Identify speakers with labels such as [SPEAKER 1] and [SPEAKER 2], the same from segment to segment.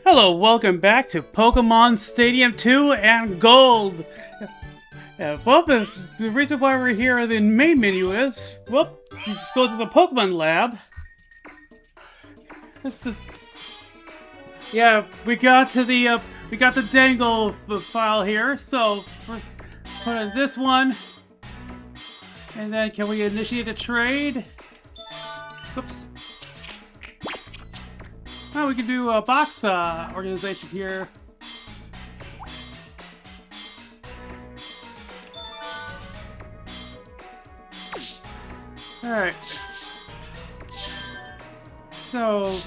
[SPEAKER 1] Hello, welcome back to Pokemon Stadium 2 and Gold! The reason why we're here in the main menu is, let's go to the Pokemon Lab. We got the Dangle file here, so first put in this one. And then can we initiate a trade? Oops. Oh, we can do a box organization here. Alright. So...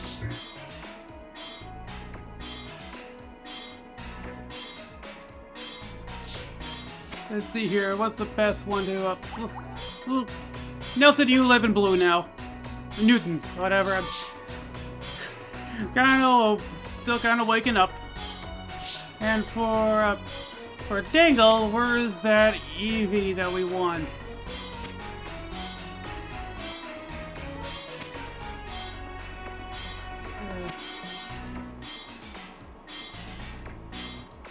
[SPEAKER 1] let's see here, what's the best one to... Nelson, you live in blue now. Newton, whatever. I'm still kind of waking up. And for Dangle, where is that Eevee that we won?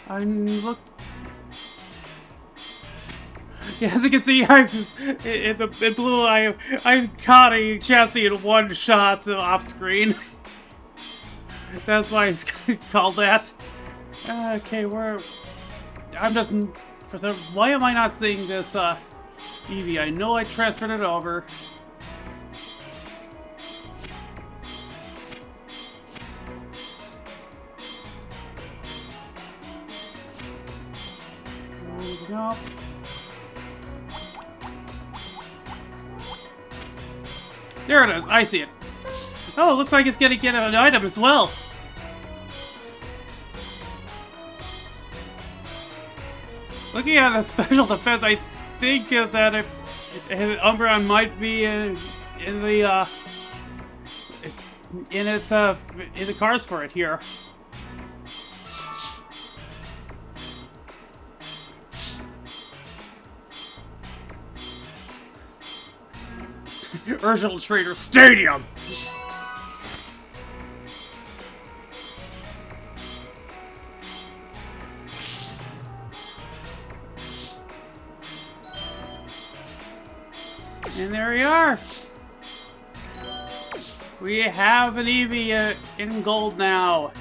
[SPEAKER 1] I look. Yeah, as you can see, in blue, I caught a chassis in one shot off screen. That's why it's called that. Okay, I'm just... why am I not seeing this, Eevee? I know I transferred it over. No. There it is, I see it. Oh, it looks like it's gonna get an item as well. Looking at the special defense, I think that Umbreon might be in the cards for it here. Urgent Trader Stadium. And there we are. We have an Eevee in gold now.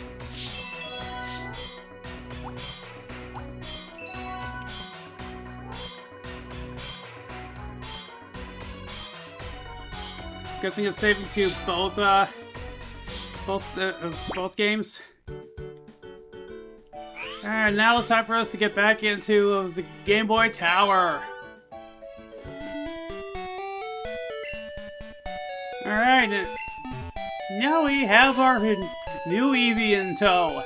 [SPEAKER 1] Guessing it's saving to both games. And now it's time for us to get back into the Game Boy Tower. Alright, now we have our new Eevee in tow.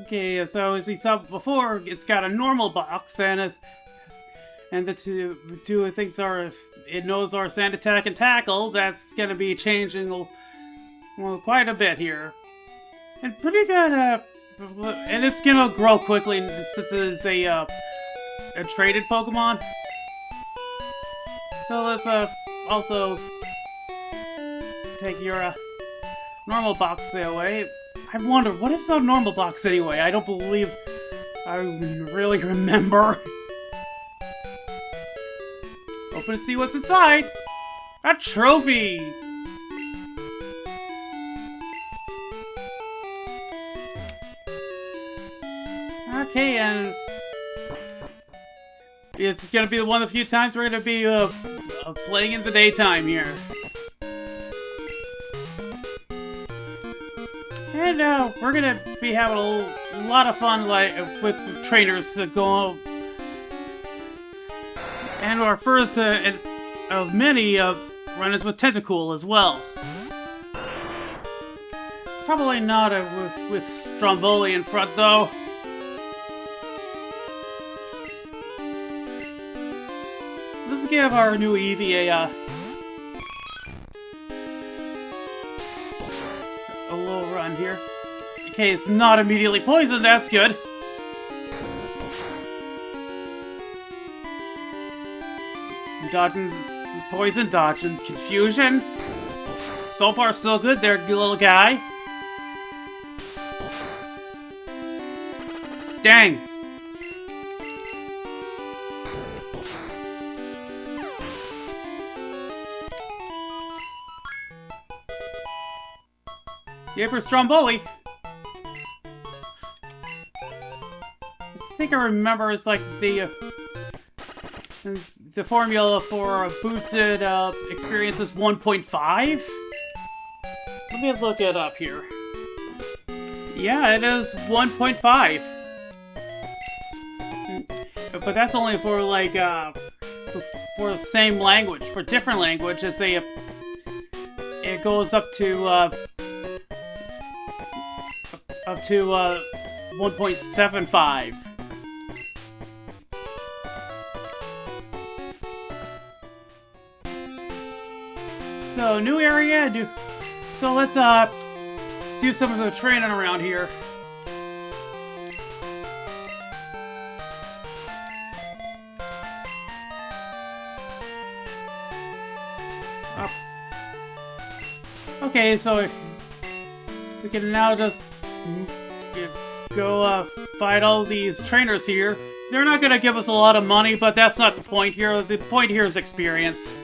[SPEAKER 1] Okay, so as we saw before, it's got a normal box, and the two things are, it knows our Sand Attack and Tackle. That's going to be changing quite a bit here. And pretty good, and it's gonna grow quickly since it is a traded Pokemon. So let's also take your normal box away. I wonder, what is a normal box anyway? I don't believe I really remember. Open to see what's inside. A trophy! Okay, and it's gonna be one of the few times we're gonna be playing in the daytime here. And we're gonna be having a lot of fun, like with trainers to go, and our first of many run-ins with Tentacool as well. Probably not with Stromboli in front though. Let's give our new Eevee a little run here. Okay, it's not immediately poisoned, that's good. Dodging poison, dodging confusion. So far, so good there, little guy. Dang. Yeah, for Stromboli. I think I remember it's like the formula for boosted experience is 1.5. Let me look it up here. Yeah, it is 1.5. But that's only for like for the same language. For different language, it's it goes up to 1.75. So new area, so let's do some of the training around here. Okay, so we can now just go fight all these trainers here. They're not gonna give us a lot of money, but that's not the point here. The point here is experience.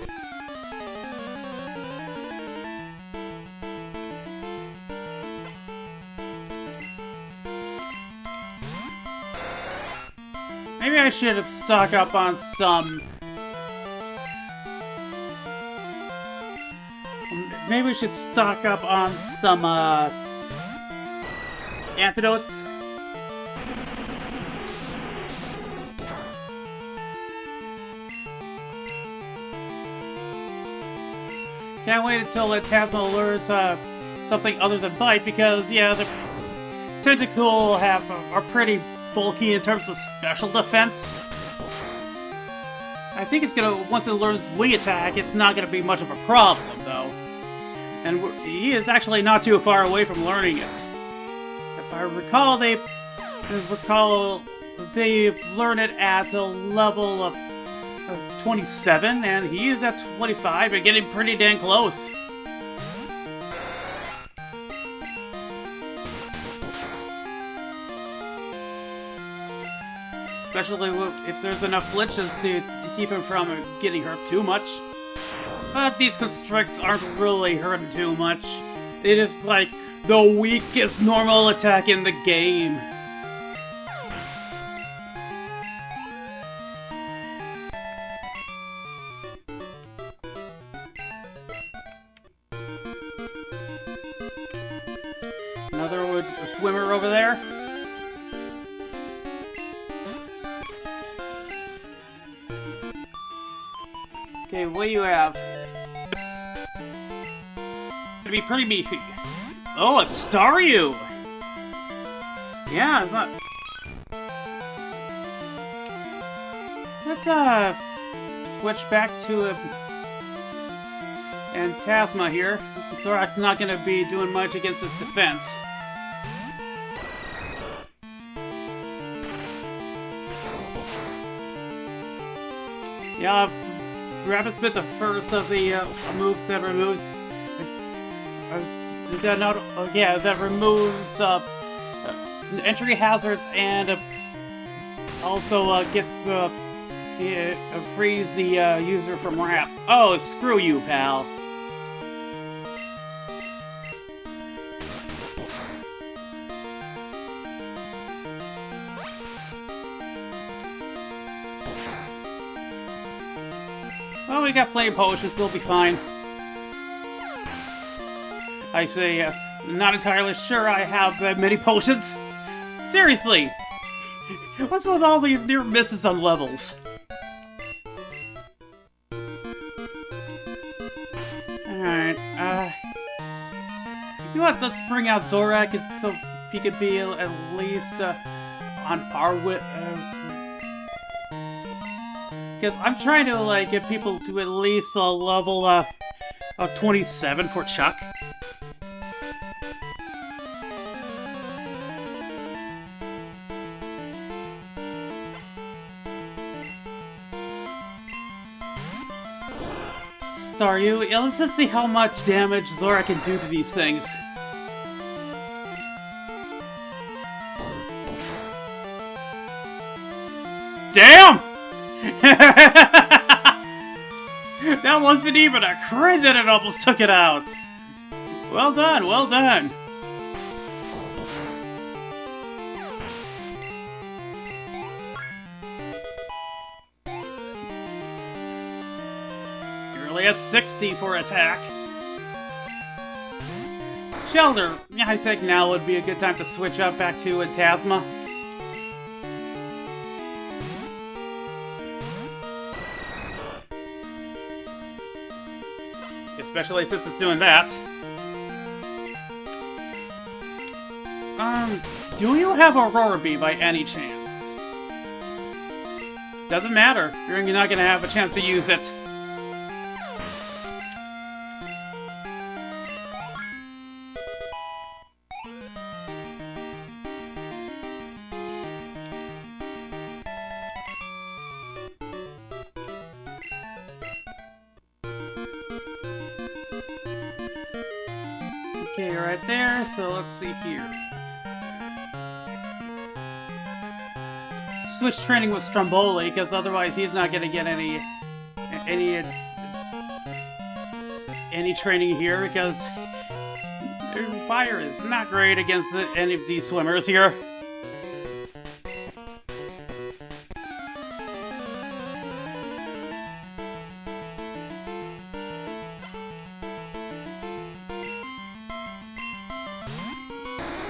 [SPEAKER 1] Maybe I should stock up on some... Maybe we should stock up on some, antidotes. Can't wait until the Tasma learns, something other than bite, because, yeah, the tentacle are pretty bulky in terms of special defense. I think it's gonna, once it learns wing attack, it's not gonna be much of a problem, though. And he is actually not too far away from learning it. If I recall, they learn it at a level of 27, and he is at 25, and getting pretty dang close. Especially if there's enough glitches to keep him from getting hurt too much. But these constricts aren't really hurting too much. It is like the weakest normal attack in the game. Another swimmer over there. Okay, what do you have? It'd be pretty beefy. Oh, a Staryu! Yeah, it's not... Let's, switch back to Phantasma here. Zorak's not gonna be doing much against its defense. Yeah, Rapid Spit, the first of the moves that removes... that removes entry hazards and also gets frees the user from Rap. Oh, screw you, pal. Well, we got flame potions, we'll be fine. I say, not entirely sure I have that many potions. Seriously! What's with all these near misses on levels? Alright, you know what, let's bring out Zorak so he could be at least on par with... Because I'm trying to like get people to at least a level of 27 for Chuck. are you? Yeah, let's just see how much damage Zora can do to these things. Damn! That wasn't even a crit and it almost took it out. Well done, well done. You're only at 60 for attack. Shelter, I think now would be a good time to switch up back to Tasma. Especially since it's doing that. Do you have Aurora Bee by any chance? Doesn't matter. You're not gonna have a chance to use it. Okay, right there, so let's see here. Switch training with Stromboli, because otherwise he's not gonna get any training here, because fire is not great against any of these swimmers here.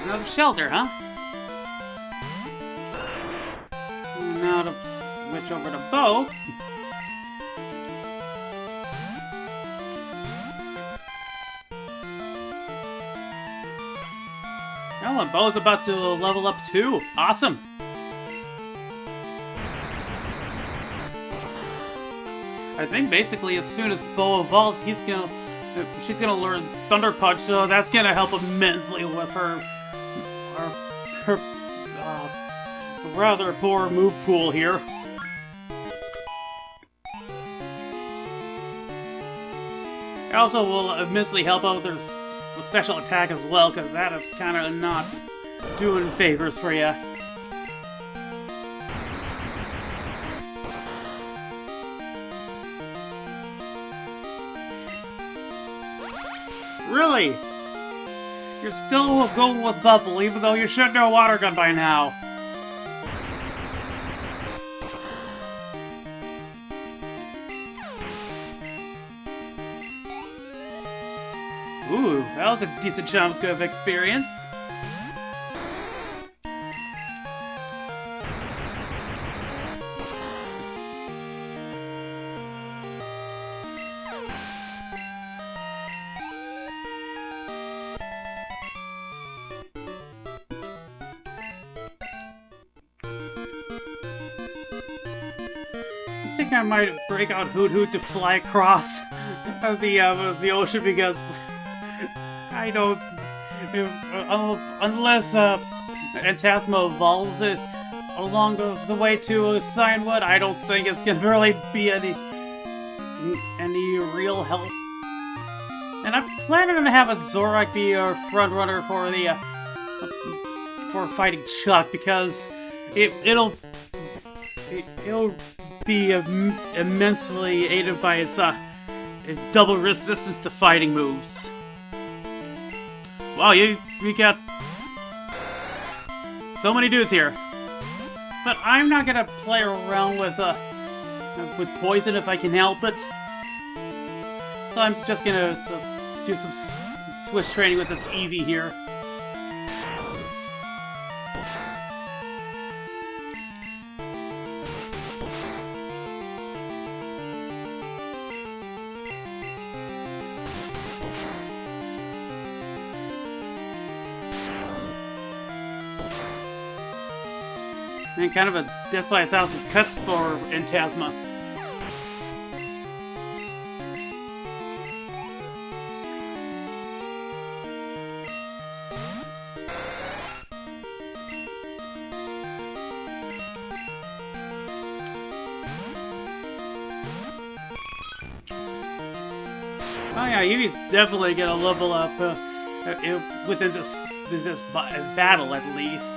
[SPEAKER 1] Another shelter, huh? Now to switch over to Bo. Oh, and Bo's about to level up too. Awesome. I think basically as soon as Bo evolves, she's gonna learn Thunder Punch, so that's gonna help immensely with her rather poor move pool here. It also will immensely help out with her special attack as well, because that is kind of not doing favors for you. Really? You're still going with Bubble, even though you should know Water Gun by now. Ooh, that was a decent chunk of experience. I think I might break out Hoot Hoot to fly across the ocean, because I don't, unless Antasma evolves it along the way to Cianwood, I don't think it's gonna really be any real help. And I'm planning on having Zorak be a front runner for for fighting Chuck, because it'll be immensely aided by its double resistance to fighting moves. Wow, you got so many dudes here. But I'm not gonna play around with poison if I can help it. So I'm just gonna do some switch training with this Eevee here. And kind of a death by 1,000 cuts for Antasma. Oh yeah, he's definitely gonna level up within this battle at least.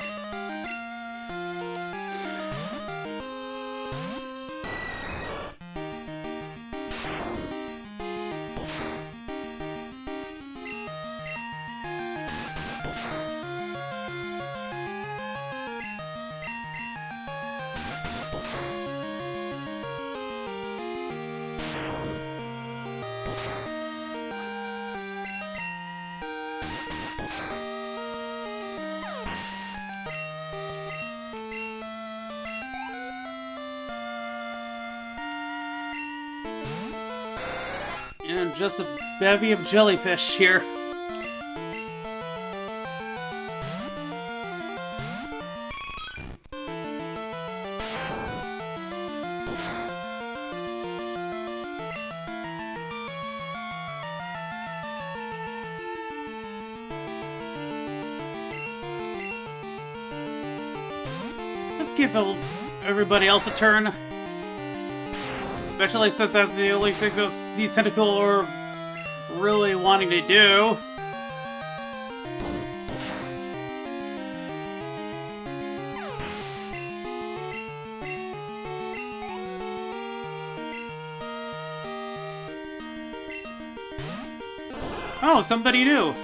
[SPEAKER 1] And just a bevy of jellyfish here. Let's give everybody else a turn. Especially since that's the only thing these tentacles are really wanting to do. Oh, somebody new.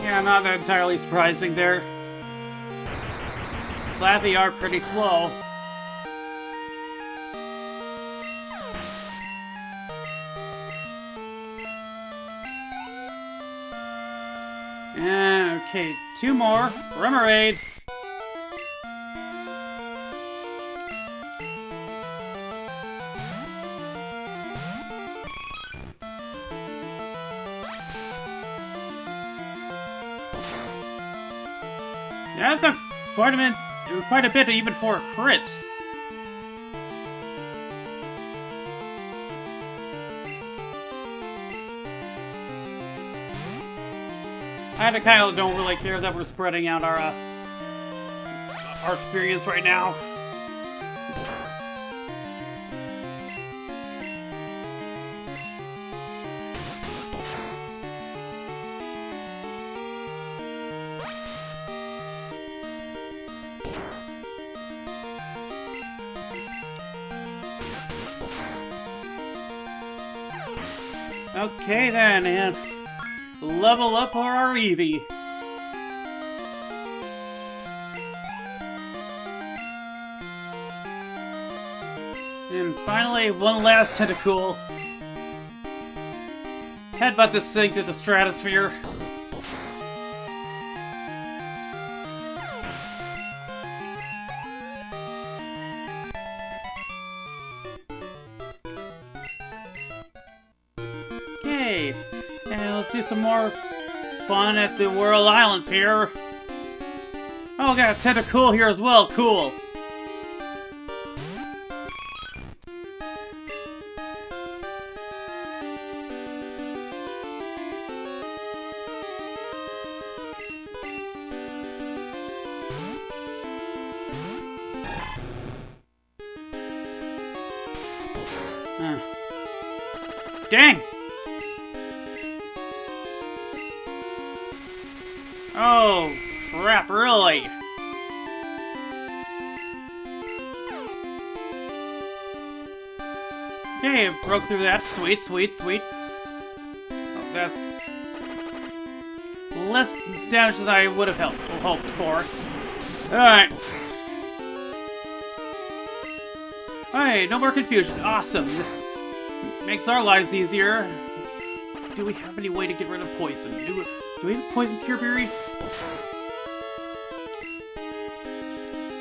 [SPEAKER 1] Yeah, not entirely surprising there. Glad they are pretty slow. Okay, 2 more. Remoraid. Yeah, that's quite a bit even for a crit. I kind of don't really care that we're spreading out our experience right now. Okay then, and level up our Eevee. And finally, one last tentacle. Headbutt this thing to the stratosphere. Okay, and let's do some more fun at the World Islands here. Oh, got a tentacle here as well. Cool. Dang! Oh, crap, really? Okay, broke through that. Sweet, sweet, sweet. Oh, that's less damage than I would have hoped for. Alright. Alright, no more confusion. Awesome. Makes our lives easier. Do we have any way to get rid of poison? Do we have poison cure berry?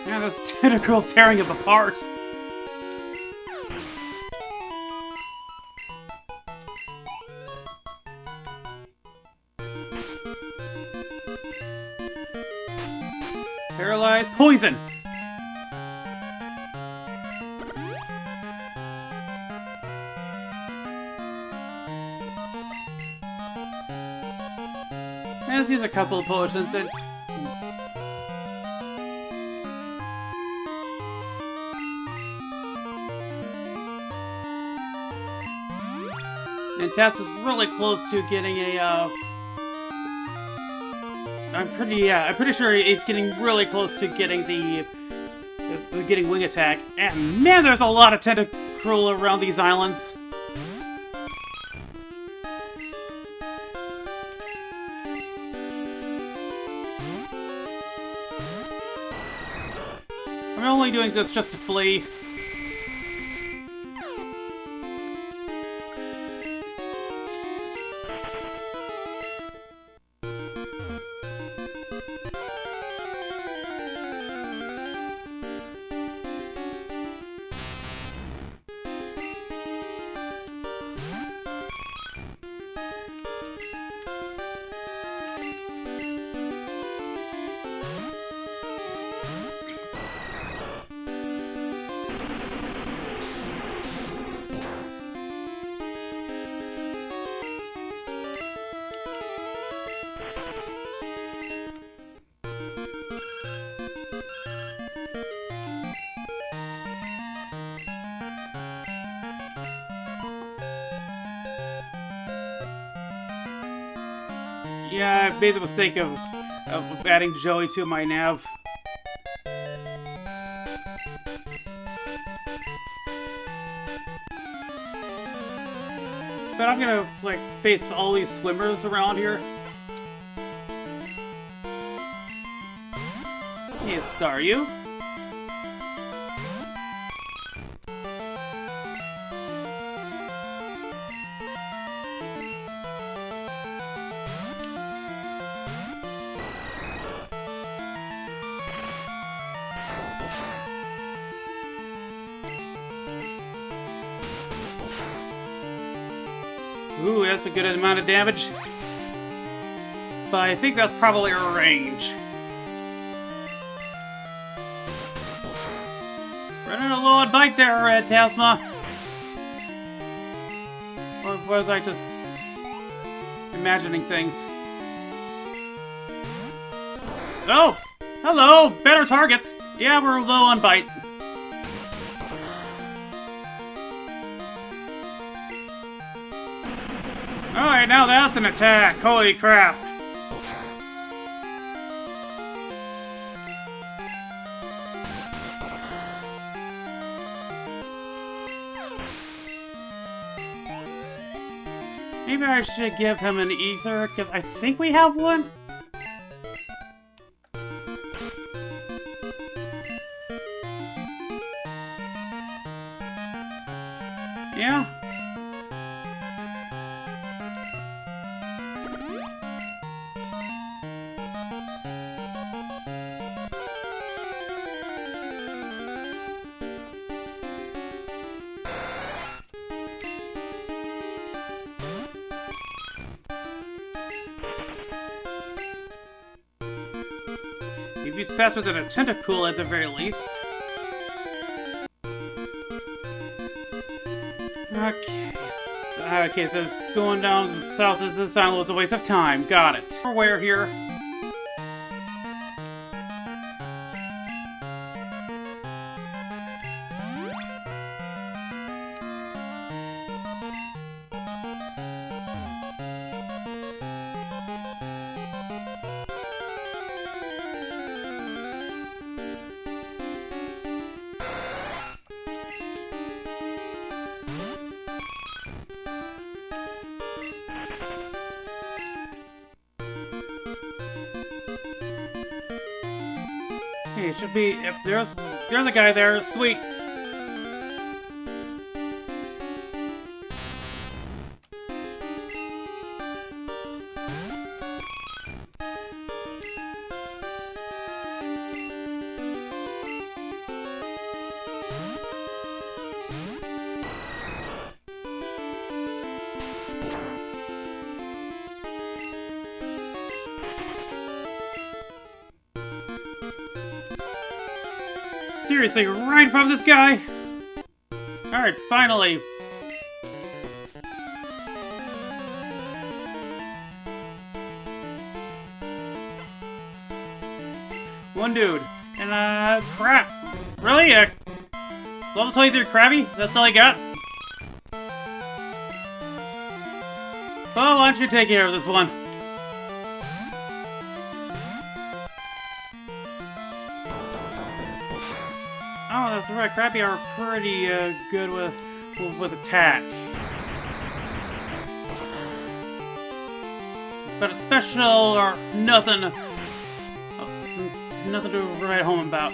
[SPEAKER 1] Yeah, those tentacles tearing him apart. Paralyzed. Poison! Let's use a couple of potions and... And Tess was really close to getting a, I'm pretty sure he's getting really close to getting getting wing attack. And man, there's a lot of tentacruel around these islands. I'm only doing this just to flee. Yeah, I made the mistake of adding Joey to my nav. But I'm gonna, like, face all these swimmers around here. Hey, Star, you? Ooh, that's a good amount of damage. But I think that's probably a range. Running a low on bite there, Red Tasma. Or was I just imagining things? Oh! Hello! Better target! Yeah, we're low on bite. Alright, now that's an attack. Holy crap. Maybe I should give him an ether, because I think we have one. Yeah. He's faster than a tentacle at the very least. Okay, so it's going down to the south of this island was a waste of time. Got it. We're here. It should be, if there's a guy there, sweet. Seriously, right from this guy? Alright, finally. One dude. And, crap. Really? Level 23 Krabby? That's all I got? Well, why don't you take care of this one? Oh, that's right. Krabby are pretty good with attack. But special or nothing. Nothing to write home about.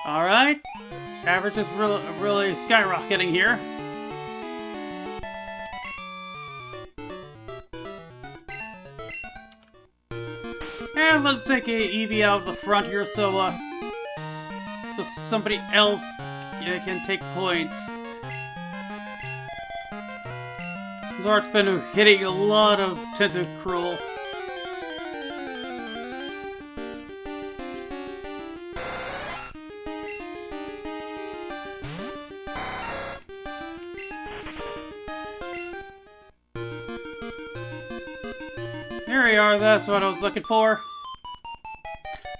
[SPEAKER 1] Alright. Average is really skyrocketing here. And let's take a Eevee out of the front here so somebody else can take points. Zort's been hitting a lot of Tentacruel. Here we are, that's what I was looking for.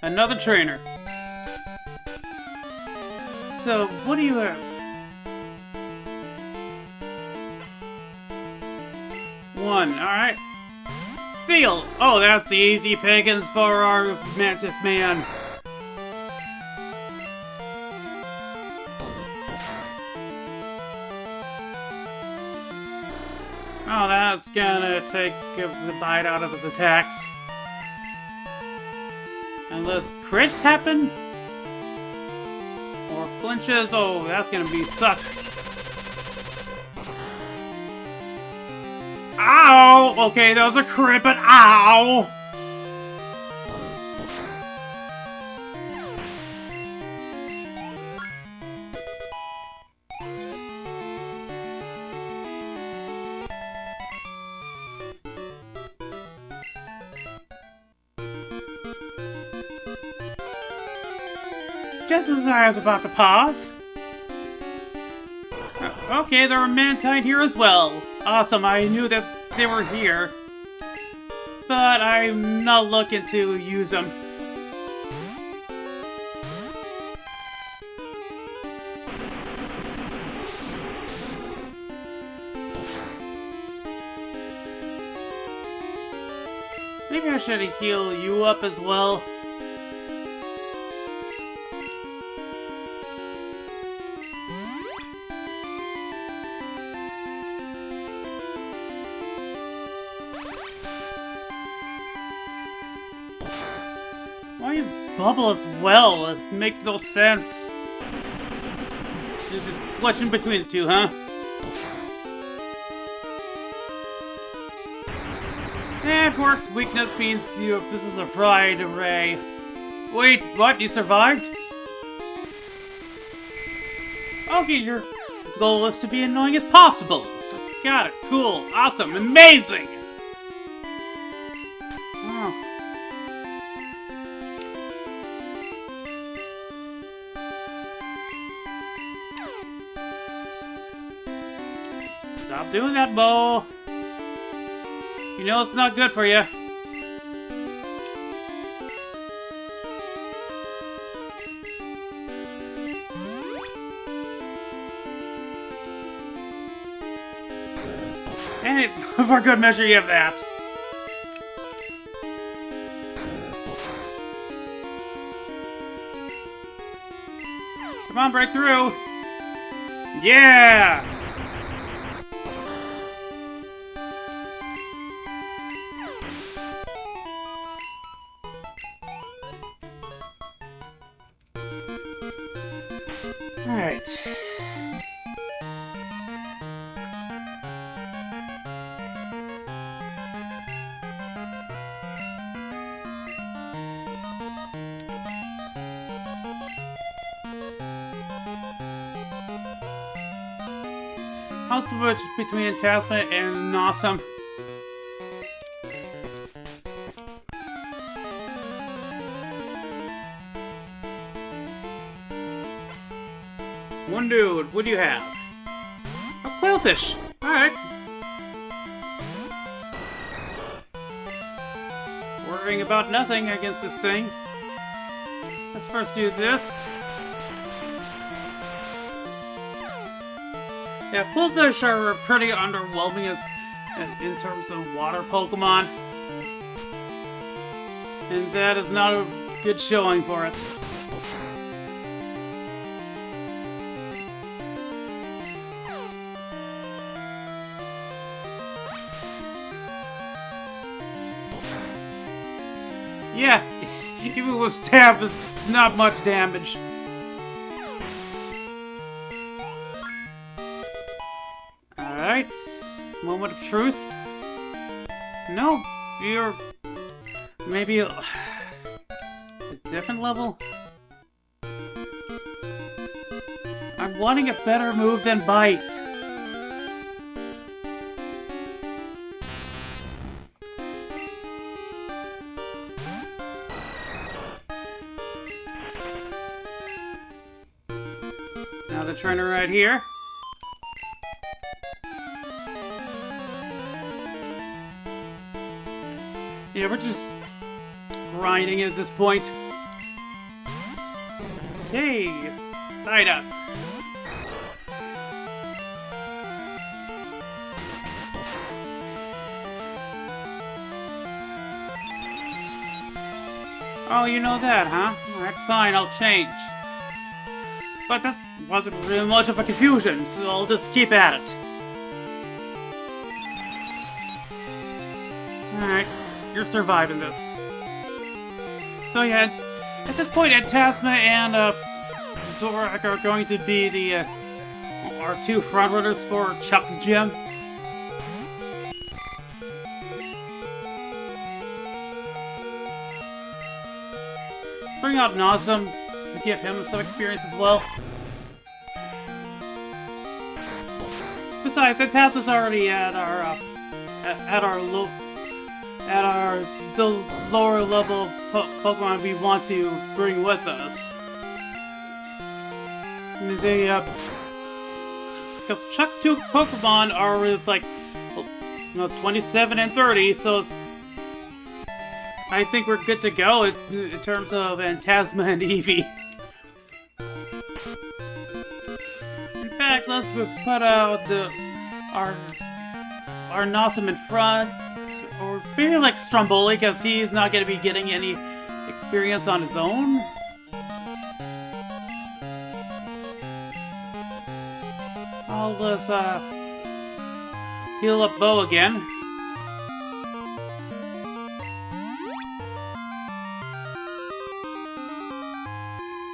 [SPEAKER 1] Another trainer. So, what do you have? One, alright. Seal! Oh, that's the easy pickings for our Mantis Man. Oh, that's gonna take the bite out of his attacks. Unless crits happen? Or flinches? Oh, that's gonna be suck. Ow! Okay, that was a crit, but ow! Just as I was about to pause. Okay, there are Mantine here as well. Awesome, I knew that they were here. But I'm not looking to use them. Maybe I should heal you up as well. Why is Bubble as well? It makes no sense. You're just switching between the two, huh? And Quark's weakness means this is a fried array. Wait, what? You survived? Okay, your goal is to be annoying as possible. Got it. Cool. Awesome. Amazing! Oh. Stop doing that, Bo. You know it's not good for you. And for good measure, you have that. Come on, break through. Yeah! Alright. I'll switch between attachment and awesome. One dude, what do you have? A quailfish! Alright. Worrying about nothing against this thing. Let's first do this. Yeah, quailfish are pretty underwhelming in terms of water Pokemon. And that is not a good showing for it. Yeah, even with stab, it's not much damage. Alright, moment of truth. No, you're maybe a different level. I'm wanting a better move than bite. Now the trainer right here. Yeah, we're just grinding it at this point. Okay, side up. Oh, you know that, huh? Alright, fine, I'll change. But that wasn't really much of a confusion, so I'll just keep at it. Alright, you're surviving this. So yeah, at this point, Tasma and Zorak are going to be the our two frontrunners for Chuck's gym. Bring out Nazem to give him some experience as well. Besides, Tasma's already at the lower level of Pokemon we want to bring with us. They, because Chuck's two Pokemon are with, like, 27 and 30, so I think we're good to go in terms of Tasma and Eevee. In fact, let's put out our Nazem in front. Or maybe like Stromboli, because he's not going to be getting any experience on his own. Let's heal up Bo again.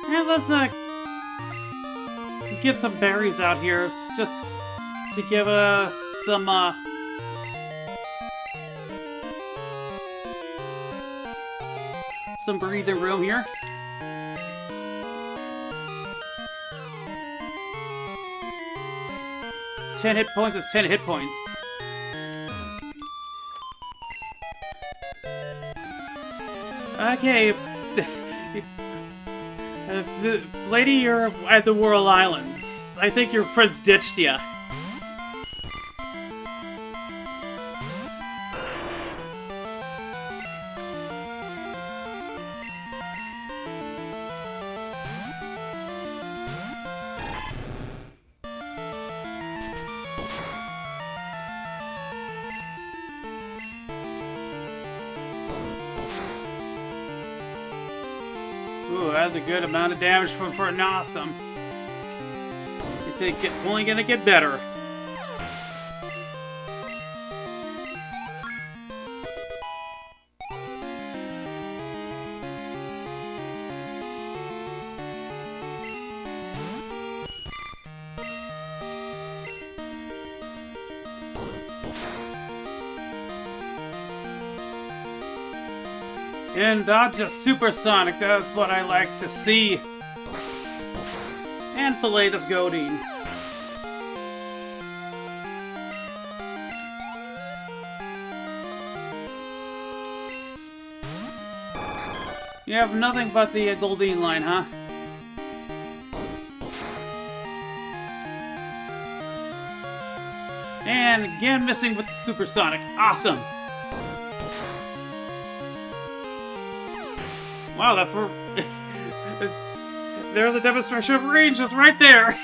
[SPEAKER 1] And let's give some berries out here, just to give us some breathing room here. Ten hit points is 10 hit points. Okay. Lady, you're at the Whirl Islands. I think your friends ditched ya. Ooh, that's a good amount of damage for an awesome. It's only gonna get better. And not just supersonic, that's what I like to see. And fillet this Godine. You have nothing but the Goldeen line, huh? And again, missing with supersonic. Awesome. Wow, that for there's a demonstration of range just right there.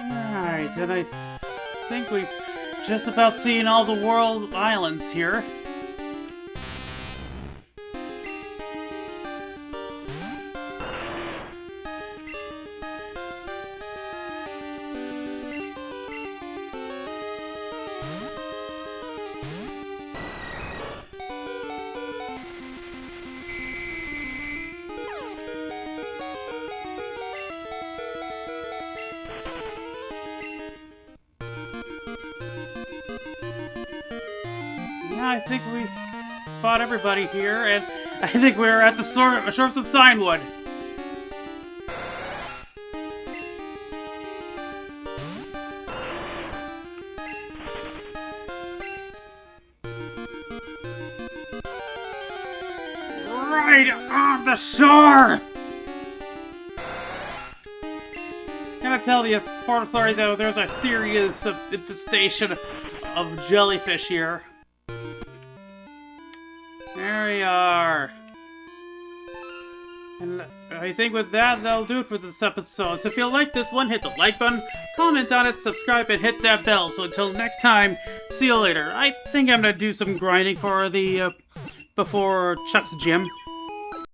[SPEAKER 1] Alright, and I think we've just about seen all the world islands here. Yeah, I think we fought everybody here, and I think we're at the shores of Cianwood. Right on the shore! Gotta tell the Port Authority, though, there's a serious infestation of jellyfish here. There we are. And I think with that, that'll do it for this episode. So if you like this one, hit the like button, comment on it, subscribe, and hit that bell. So until next time, see you later. I think I'm gonna do some grinding for the, before Chuck's gym.